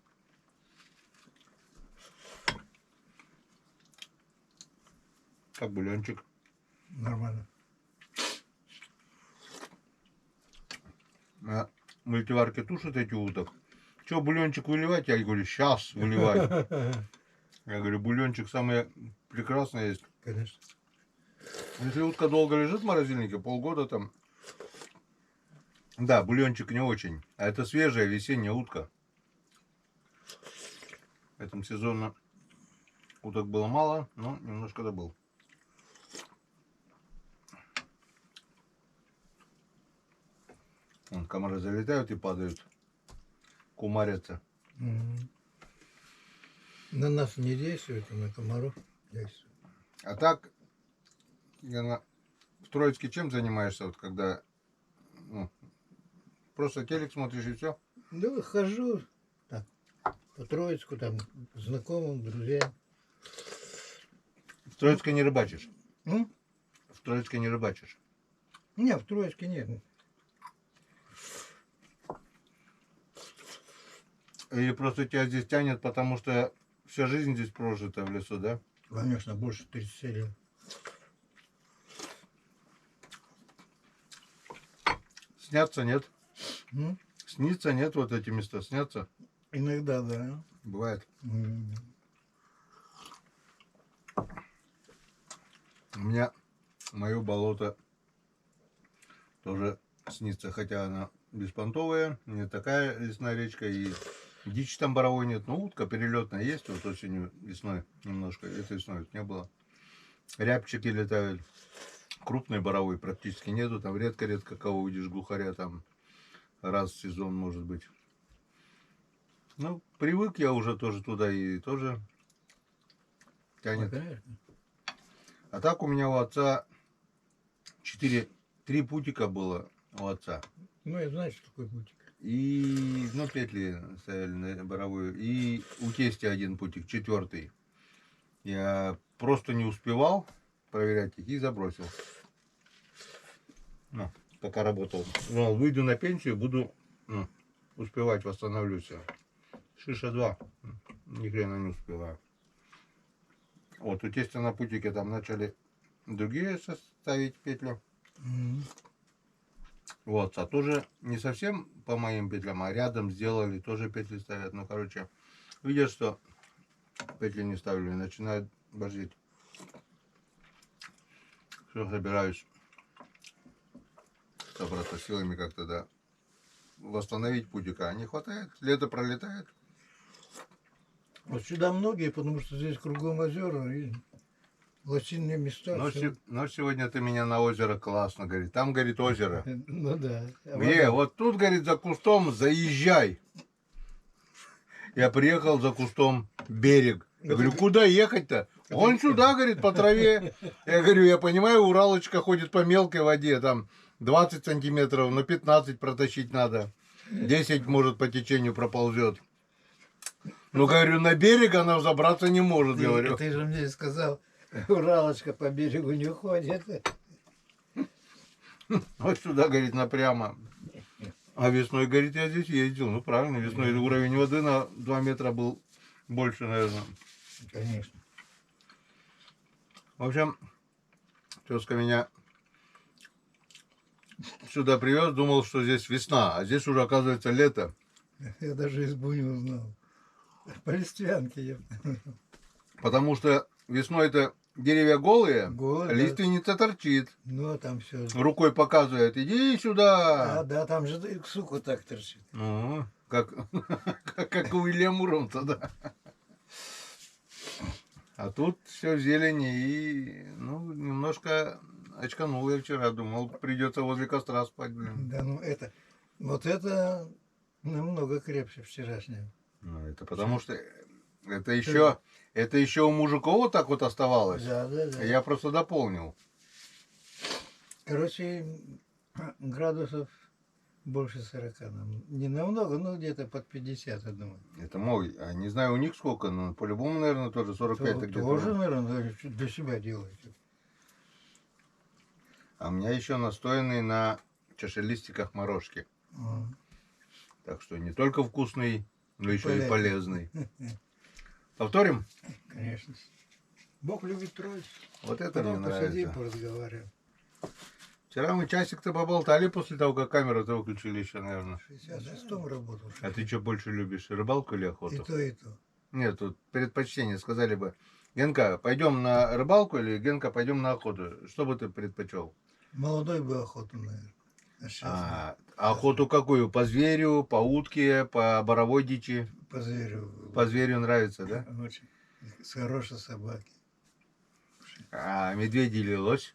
Как бульончик. Нормально. На мультиварке тушат эти уток. Че, бульончик выливать? Я говорю, сейчас выливать. Я говорю, бульончик самое прекрасное есть. Конечно. Если утка долго лежит в морозильнике, полгода там. Да, бульончик не очень. А это свежая весенняя утка. В этом сезоне уток было мало, но немножко добыл. Вон, комары залетают и падают. Кумарятся. Мгм. На нас не действует, а на комаров действует. А так, Гена, в Троицке чем занимаешься, вот когда ну, просто телек смотришь и все? Да, хожу так, по Троицку, там, к знакомым, друзьям. В Троицке не рыбачишь? Ну, В Троицке не рыбачишь? не, в Троицке нет. Или просто тебя здесь тянет, потому что вся жизнь здесь прожита в лесу, да? Конечно, больше 30 лет. Снятся нет? Ну, Снится нет вот эти места? Снятся? иногда, да. Бывает. М. У меня мое болото тоже снится, хотя она беспонтовая, не такая лесная речка, и дичи там боровой нет. Ну, утка перелетная есть, вот осенью, весной немножко, это весной вот не было. Рябчики летают, крупной боровой практически нету, там редко-редко кого увидишь, глухаря там раз в сезон может быть. Ну, привык я уже тоже туда и тоже Ну, тянет. конечно. А так у меня у отца 3 путика было у отца. Ну, я знаю, что такое бутик. И, ну, петли ставили на боровую. И у тестя 1 путик, 4. Я просто не успевал проверять их и забросил. Ну, пока работал. Ну, выйду на пенсию, буду успевать, восстановлюсь. Шиша 2. Ни хрена не успеваю. Вот, у тестя на путике там начали другие ставить петлю. М. Вот, а тоже не совсем по моим петлям, а рядом сделали, тоже петли ставят. Ну, короче, видят, что петли не ставили, начинают божить. Все, собираюсь собраться силами как-то, да, восстановить путика. А не хватает, лето пролетает. Вот сюда многие, потому что здесь кругом озера и лосиные места. Но, всё. но сегодня ты меня на озеро классно, говорит. Там, говорит, озеро. Ну да. А Где? вода- Вот тут, говорит, за кустом заезжай. Я приехал за кустом берег. Я говорю, куда ехать-то? Он сюда, говорит, по траве. Я говорю, я понимаю, Уралочка ходит по мелкой воде, там 20 сантиметров, но 15 протащить надо. 10, может, по течению проползет. Ну, говорю, на берег она забраться не может, говорю. Ты же мне сказал, Уралочка по берегу не ходит. Вот сюда, говорит, напрямо. А весной, говорит, я здесь ездил. Ну, правильно, весной уровень воды на 2 метра был больше, наверное. Конечно. В общем, тезка меня сюда привез, думал, что здесь весна, а здесь уже, оказывается, лето. Я даже избу не узнал. По листвянке я. Потому что весной-то деревья голые, Голые, да. лиственница торчит. Ну, а там все. Рукой показывает, иди А, сюда. да, там же сука так торчит. Ну, как, как у Уильяма Муромца, да. А тут все в зелени и, ну, немножко очканул я вчера. Думал, придется возле костра спать, блин. Да, ну это, вот это намного крепче вчерашнего. Ну, это потому что это еще у мужиков вот так вот оставалось. Да, да, да. Я просто дополнил. Короче, градусов больше 40 нам. Не намного, но где-то под 50, я думаю. Это мой. А не знаю у них сколько, но по-любому, наверное, тоже 45 То- где-то. Тоже, наверное, для себя делаете. А у меня еще настоянный на чашелистиках морожки. А, Так что не только вкусный, но еще и полезный. полезный. Повторим? Конечно. Бог любит троиц. Вот это Потом мне посидим, нравится. поразговариваем. Вчера мы часик-то поболтали после того, как камеру-то выключили еще, наверное. В 66-м работал. А ты что больше любишь, рыбалку или И охоту? то, и то. Нет, тут предпочтение. Сказали бы, Генка, пойдем на рыбалку или Генка, пойдем на охоту. Что бы ты предпочел? Молодой бы охоту, наверное. А сейчас А охоту какую? По зверю, по утке, по боровой дичи? по зверю. По зверю нравится, да? Очень. С хорошей собаки. А медведь или лось?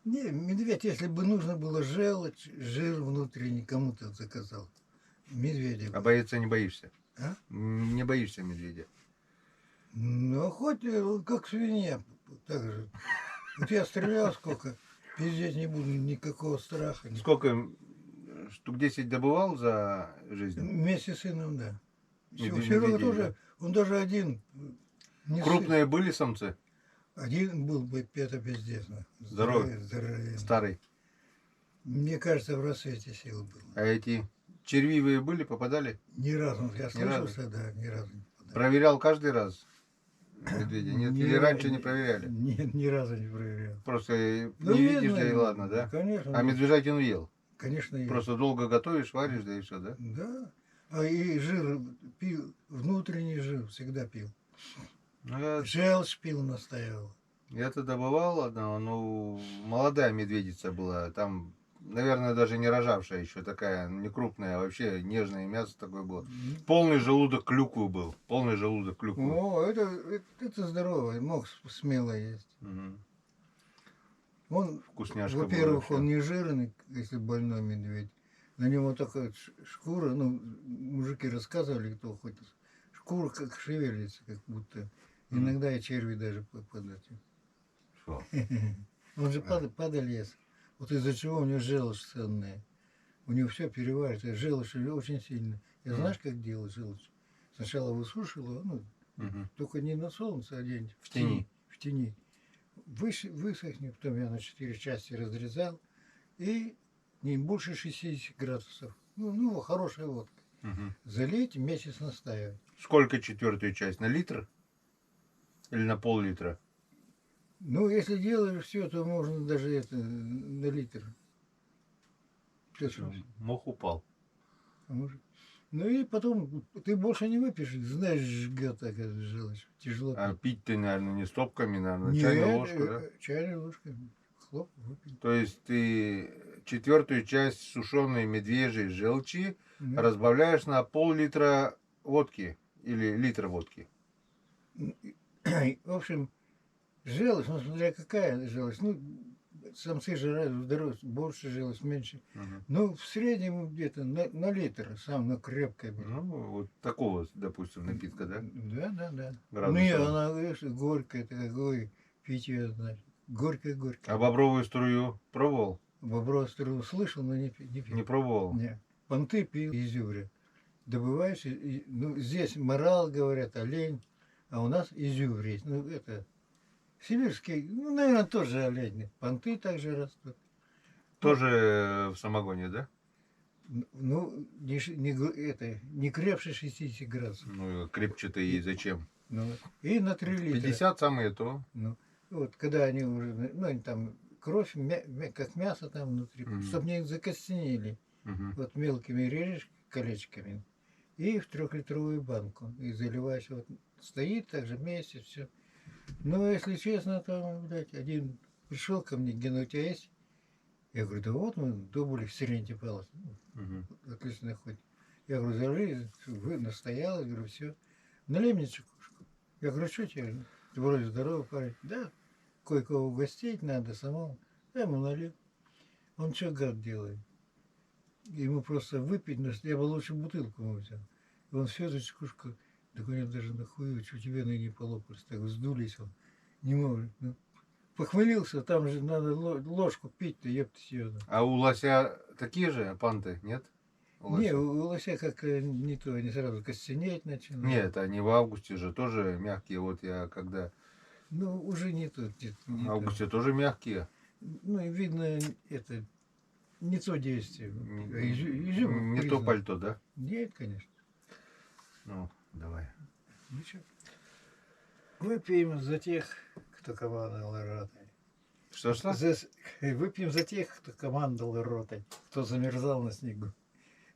Не, медведь, если бы нужно было желчь, жир внутренний, кому-то заказал. Медведя. А бы. бояться не боишься? А? Не боишься медведя? Ну, хоть как свинья, так же. Вот я стрелял сколько, пиздеть не буду, никакого страха. Сколько штук 10 добывал за жизнь? Вместе с сыном, да. Серега Медведей, тоже, да? он даже один, не Крупные были самцы? один был бы, это пиздец. Здоровый? Здоровый. Старый? Мне кажется, в рассвете сил был. А эти червивые были, попадали? Ни разу, я Ни разу? слышался, да, ни разу не попадал. Проверял каждый раз медведя? Нет? Или раньше не проверяли? Нет, ни разу не проверял. Просто Ну, не видно, видишь, да и ладно, да? Конечно. А медвежатину ел? Конечно, есть. Просто долго готовишь, варишь, да и все, да? Да. А и жир пил, внутренний жир всегда пил. Ну, Желчь пил, настаивал. я-то добывал одного, ну, молодая медведица была, там, наверное, даже не рожавшая еще такая, не крупная, а вообще нежное мясо такое было. Полный желудок клюквы был, полный желудок клюквы. О, это здорово, мог смело есть. Мгм. Он, Вкусняшка была во-первых, вообще. он не жирный, если больной медведь. На него такая шкура, ну, мужики рассказывали, кто хоть, шкура как шевелится, как будто. Иногда и черви даже попадают. Фу. Он же падалец. Вот из-за чего у него желчь ценная. У него все переваривается. Желчь очень сильно. Я знаешь, как делать желчь? Сначала высушила, ну, Мгм. только не на солнце, а где-нибудь В тени. В тени. Высохнет, потом я на 4 части разрезал. И не больше 60 градусов. Ну, хорошая водка. Мгм. Залить, месяц настаивать. Сколько четвертую часть? На литр? Или на пол-литра? Ну, если делаешь все, то можно даже это на литр. Всё, Мох упал. может. Ну и потом ты больше не выпьешь, знаешь, жгет так это желчь. Тяжело А пить. пить ты, наверное, не стопками, наверное, Нет, чайную ложку, да? чайной ложкой. Хлоп, выпил. То есть ты четвертую часть сушеной медвежьей желчи Ну, разбавляешь на пол-литра водки или литр водки. в общем, желчь, ну смотря какая желчь. Ну, самцы жрают здоровье, больше желчь, меньше. Мгм. Ну, в среднем где-то на литр, сам, на крепкое. Ну, вот такого, допустим, напитка, да? Да. Градусов. Не, она, видишь, горькая, это какое питье, значит. Горькая. А бобровую струю пробовал? Бобров стрелу слышал, но не пил. Не пробовал? Не. Понты пил, изюбря. Добываешь, ну, здесь морал, говорят, олень, а у нас изюбрь есть. Ну, это, сибирский, ну, наверное, тоже олень. Понты также растут. Тоже в самогоне, да? Ну, не крепше 60 градусов. Ну, крепче-то и зачем? Ну, и на 3 литра. 50 самое то. Ну, вот, когда они уже, ну, они там кровь, как мясо там внутри, Мгм. чтобы не закостенели. Мгм. Вот мелкими режешь колечками и в 3-литровую банку. И заливаешь. Вот стоит так же месяц, все. Но если честно, то, блядь, один пришел ко мне, Гена, у тебя есть? Я говорю, да вот мы добыли в Сиренте Палас. Мгм. Отлично хоть. Я говорю, залили, вы настоял, я говорю, все. Налей мне чекушку. Я говорю, что тебе? Ты вроде здоровый парень. Да, кое-кого угостить надо самому. Я ему налил. Он что, гад, делает? Ему просто выпить, но я бы лучше бутылку ему взял. И он всю эту чекушку, так у него даже нахуй, что тебе ноги полопались, так вздулись он. Не может. Ну, похмелился, там же надо ложку пить-то, ёпта ее. А у лося такие же панты, нет? У Не, лося? у лося как не то, они сразу костенеть начинают. Нет, они в августе же тоже мягкие. Вот я когда... Ну, уже не то. В августе тоже мягкие. Ну, и видно, это не то действие. Не то пальто, да? Нет, конечно. Ну, давай. Ничего. Выпьем за тех, кто командовал ротой. Что? Выпьем за тех, кто командовал ротой, кто замерзал на снегу.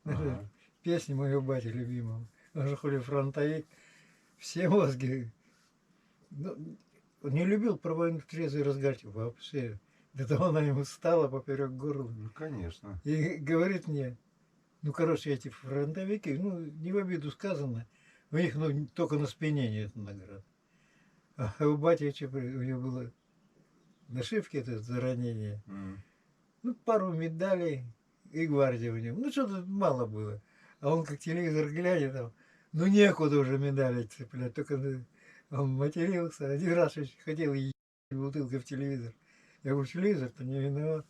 Ага. Песня моего батя любимого. Он же хули фронтовик. Все мозги. Ну, он не любил про войну трезвый разговаривать вообще. До того она ему стала поперек горла. Ну, конечно. И говорит мне, ну, короче, эти фронтовики, ну, не в обиду сказано, у них ну, только на спине нет наград. А у бати, у него было нашивки это за ранение. Ну, пару медалей и гвардии у него. Ну, что-то мало было. А он как телевизор глянет, там, Ну некуда уже медали цеплять, только он матерился. Один раз еще хотел ебать бутылкой в телевизор. Я говорю, телевизор-то не виноват.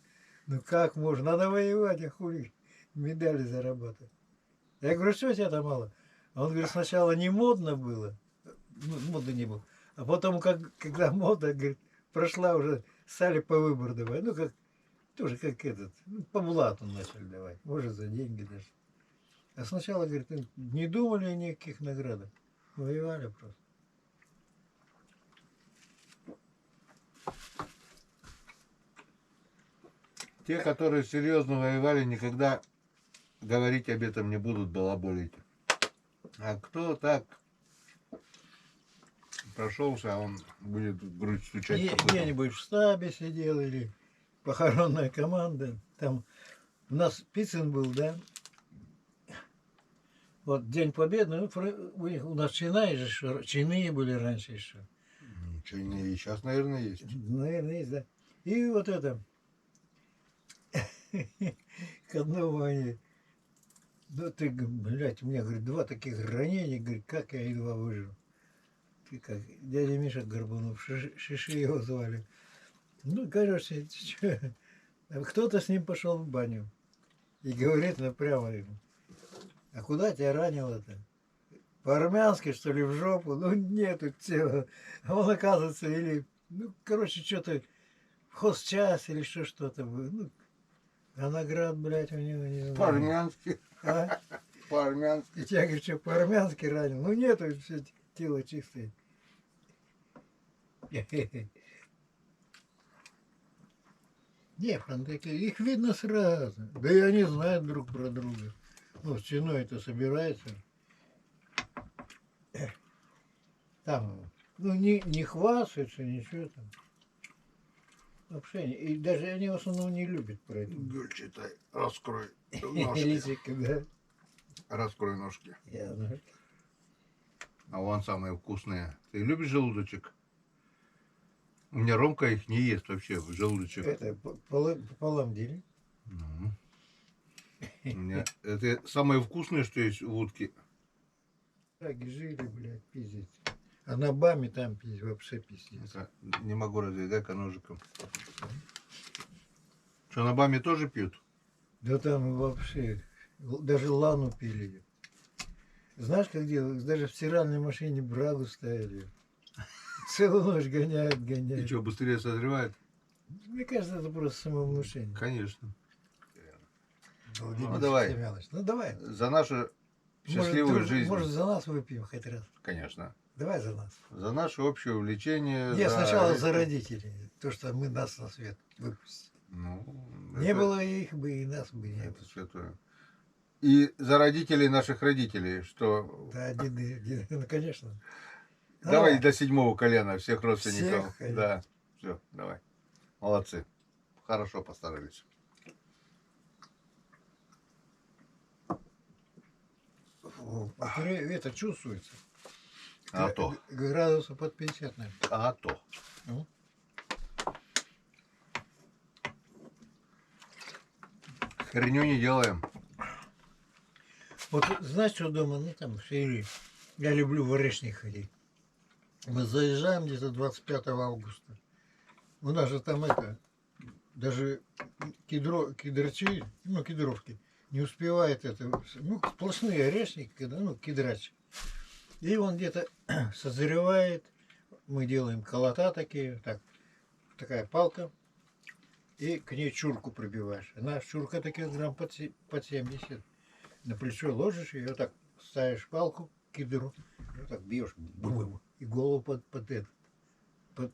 Ну как можно? Надо воевать, а хули медали зарабатывать. Я говорю, что у тебя там мало? А он говорит, сначала не модно было, ну, модно не было, а потом, когда мода, говорит, прошла, уже стали по выбору давать. Ну, как, тоже как этот, ну, по блату начали давать, может, за деньги даже. А сначала, говорит, не думали о никаких наградах, воевали просто. Те, которые серьезно воевали, никогда говорить об этом не будут, балаболить. А кто так прошелся, он будет в грудь стучать. Где-нибудь в штабе сидел или похоронная команда. Там у нас Пиццин был, да? Вот День Победы, ну, у нас чины были раньше еще. Чайные и сейчас, наверное, есть. Наверное, есть, да. И вот это, к одному они, ну ты, блядь, у меня, говорит, два таких ранения, говорит, как я едва выжил. Ты как, дядя Миша Горбунов, Шиши его звали. Ну, короче, кто-то с ним пошел в баню и говорит прямо ему, а куда тебя ранило-то? По-армянски, что ли, в жопу? Ну, нету тела. А он, оказывается, или, ну, короче, что-то в хозчас или что-то было. Ну, а наград, блядь, у него не знаю. По-армянски. А? По-армянски. И тебя, говорит, что, по-армянски ранил? Ну, нету, все тело чистое. Не, фронтовики, их видно сразу. Да и они знают друг про друга. Ну, стеной это собирается. Там, ну, не хвастаются, ничего там. Вообще, и даже они в основном не любят про это. Гуль, читай. Раскрой ножки. Лисика, да. Раскрой ножки. Я знаю. А вон самые вкусные. Ты любишь желудочек? У меня Ромка их не ест вообще, желудочек. Это пополам дели. Ну. У меня это самое вкусное, что есть в утке. Так и жили, блядь, пиздец. А на баме там пиздец, вообще пиздец. Это не могу раздвигать ножиком. Что, на баме тоже пьют? Да там вообще, даже лану пили. Знаешь, как делают? Даже в стиральной машине брагу ставили. Целую ночь гоняют, И гоняют. что, быстрее созревает? Мне кажется, это просто самовнушение. Конечно. Владимир давай. Семенович, ну давай. За нашу счастливую жизнь. Может, за нас выпьем хоть раз. Конечно. Давай за нас. За наше общее увлечение. Нет, сначала за это- родителей. То, что мы нас на свет выпустили. Ну, Не это- было их бы, и нас бы не Это было. святое. И за родителей наших родителей, что... Да, деды, ну, конечно. Давай до 7-го колена всех родственников. Всех, конечно. Да, все, давай. Молодцы. Хорошо постарались. Это чувствуется. А то. Градусов под 50, наверное. А то. Ну. Херню не делаем. Вот знаешь, что дома, ну там в Шире. Я люблю в Орешник ходить. Мы заезжаем где-то 25 августа. У нас же там это, даже кедрачи, ну кедровки, не успевает это, ну сплошные орешники, ну кедрач. И он где-то созревает, мы делаем колота такие, так, такая палка, и к ней чурку пробиваешь. Она чурка таких грамм под 70. На плечо ложишь ее, так ставишь палку к кедру, вот так бьешь, и голову под это. Да.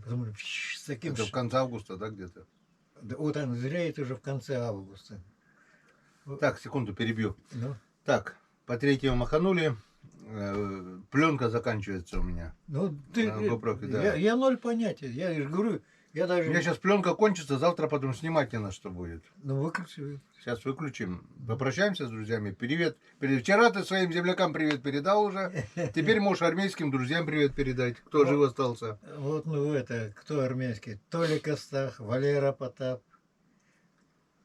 Потом с таким Это в конце августа, да, где-то? Да, вот он зреет уже в конце августа. Так, секунду, перебью. Ну, Так, по третьему маханули. Пленка заканчивается у меня. ну ты, GoPro, да. я ноль понятия. Я же говорю, я У даже. меня сейчас пленка кончится, завтра потом снимать не на что будет. Ну выключи. Сейчас выключим. Попрощаемся с друзьями. Привет. Вчера ты своим землякам привет передал уже. Теперь можешь армейским друзьям привет передать. Кто жив остался. Вот, ну это, кто армянский? Толя Костах, Валера Потап,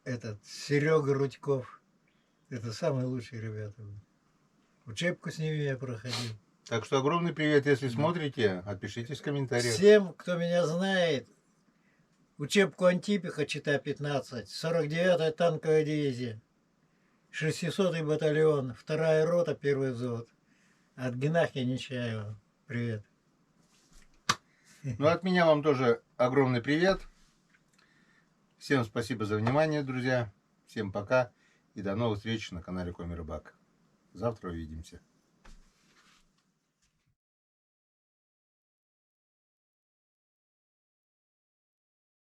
этот, Серега Рудьков. Это самые лучшие ребята. Учебку с ними я проходил. Так что огромный привет, если смотрите, отпишитесь в комментариях. Всем, кто меня знает, учебку Антипиха, чита 15, 49-я танковая дивизия, 600-й батальон, 2-я рота, 1-й взвод. От Геннадия Нечаева. Привет. Ну, от меня вам тоже огромный привет. Всем спасибо за внимание, друзья. Всем пока и до новых встреч на канале Коми Рыбак. Завтра увидимся.